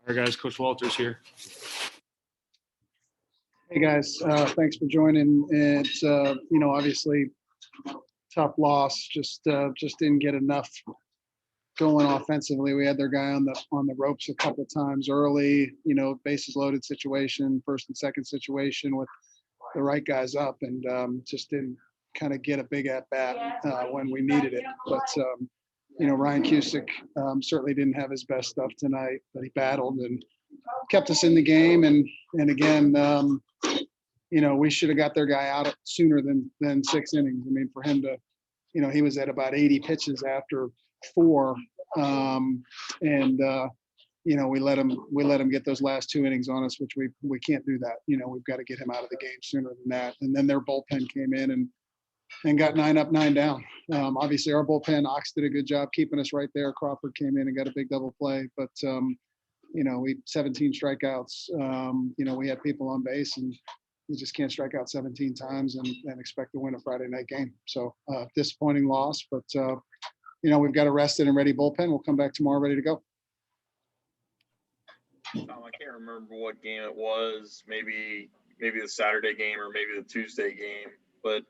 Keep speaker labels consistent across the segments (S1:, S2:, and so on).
S1: All right, guys, Coach Walters here.
S2: Hey guys, thanks for joining. It's obviously tough loss. Just didn't get enough going offensively. We had their guy on the ropes a couple times early. Bases loaded situation, first and second situation with the right guys up, and just didn't kind of get a big at bat when we needed it. But Ryan Cusick certainly didn't have his best stuff tonight, but he battled and kept us in the game. And again, we should have got their guy out sooner than 6 innings. I mean, for him to, he was at about 80 pitches after 4, we let him get those last 2 innings on us, which we can't do that. We've got to get him out of the game sooner than that. And then their bullpen came in and got 9 up, 9 down. Obviously, our bullpen, Ox did a good job keeping us right there. Crawford came in and got a big double play, but we 17 strikeouts. We had people on base, and you just can't strike out 17 times and expect to win a Friday night game. So disappointing loss, but we've got a rested and ready bullpen. We'll come back tomorrow ready to go.
S3: I can't remember what game it was. Maybe the Saturday game or maybe the Tuesday game. But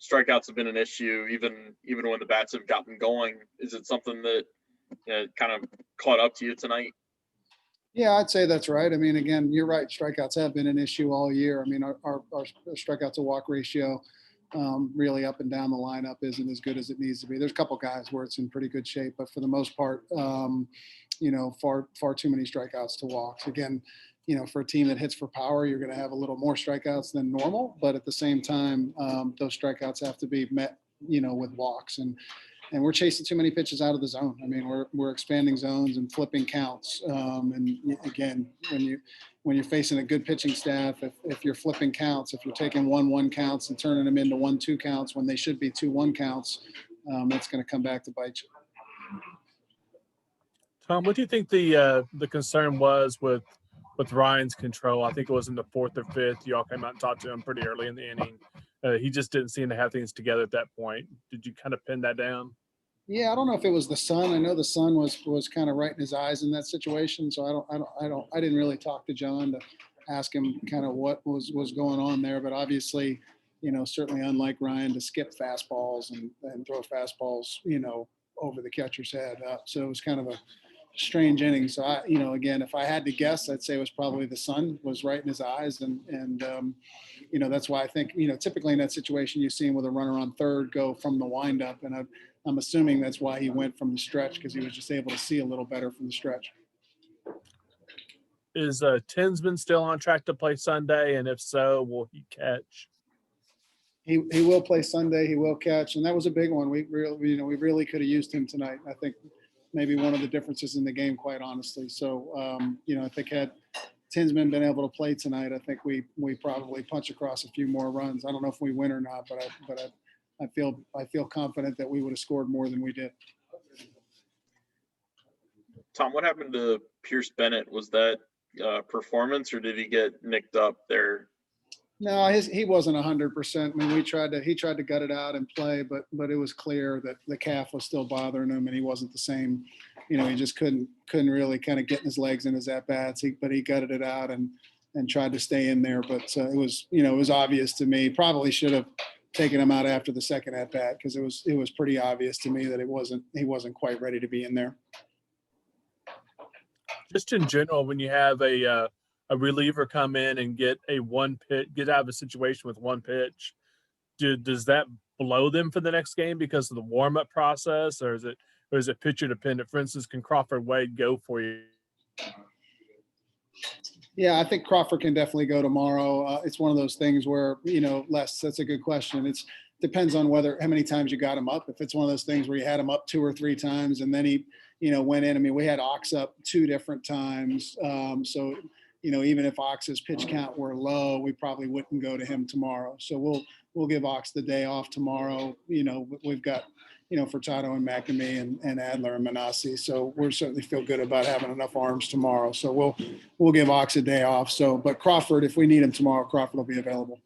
S3: strikeouts have been an issue even when the bats have gotten going. Is it something that kind of caught up to you tonight?
S2: Yeah, I'd say that's right. I mean, again, you're right. Strikeouts have been an issue all year. I mean, our strikeout to walk ratio really up and down the lineup isn't as good as it needs to be. There's a couple guys where it's in pretty good shape, but for the most part, far too many strikeouts to walks. Again, for a team that hits for power, you're going to have a little more strikeouts than normal, but at the same time, those strikeouts have to be met, with walks. And we're chasing too many pitches out of the zone. I mean, we're expanding zones and flipping counts. And again, when you're facing a good pitching staff, if you're flipping counts, if you're taking 1-1 counts and turning them into 1-2 counts when they should be 2-1 counts, that's going to come back to bite you.
S4: Tom, what do you think the concern was with Ryan's control? I think it was in the 4th or 5th. You all came out and talked to him pretty early in the inning. He just didn't seem to have things together at that point. Did you kind of pin that down?
S2: Yeah, I don't know if it was the sun. I know the sun was kind of right in his eyes in that situation. So I didn't really talk to John to ask him kind of what was going on there. But obviously, certainly unlike Ryan to skip fastballs and throw fastballs, over the catcher's head. So it was kind of a strange inning. So again, if I had to guess, I'd say it was probably the sun was right in his eyes. And that's why I think, typically in that situation, you see him with a runner on third go from the windup. And I'm assuming that's why he went from the stretch, because he was just able to see a little better from the stretch.
S4: Is Tinsman still on track to play Sunday? And if so, will he catch?
S2: He will play Sunday. He will catch. And that was a big one. We really could have used him tonight. I think maybe one of the differences in the game, quite honestly. So, I think had Tinsman been able to play tonight, I think we probably punch across a few more runs. I don't know if we win or not, but I feel confident that we would have scored more than we did.
S3: Tom, what happened to Pierce Bennett? Was that performance, or did he get nicked up there?
S2: No, he wasn't 100%. I mean, he tried to gut it out and play, but it was clear that the calf was still bothering him, and he wasn't the same. He just couldn't really kind of get his legs in his at bats. But he gutted it out and tried to stay in there. But it was obvious to me. Probably should have taken him out after the second at bat, because it was pretty obvious to me that he wasn't quite ready to be in there.
S4: Just in general, when you have a reliever come in and get out of a situation with one pitch, does that blow them for the next game because of the warm-up process, or is it pitcher dependent? For instance, can Crawford Wade go for you?
S2: Yeah, I think Crawford can definitely go tomorrow. It's one of those things where, Les, that's a good question. It depends on how many times you got him up. If it's one of those things where you had him up 2 or 3 times and then he, went in. I mean, we had Ox up 2 different times. So, even if Ox's pitch count were low, we probably wouldn't go to him tomorrow. So we'll give Ox the day off tomorrow. We've got, Furtado and McNamee and Adler and Manassi. So we're certainly feel good about having enough arms tomorrow. So we'll give Ox a day off. So, but Crawford, if we need him tomorrow, Crawford will be available.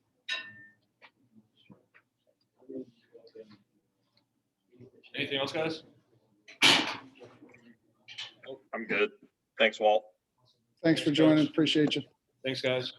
S1: Anything else, guys?
S3: I'm good. Thanks, Walt.
S2: Thanks for joining. Appreciate you.
S1: Thanks, guys.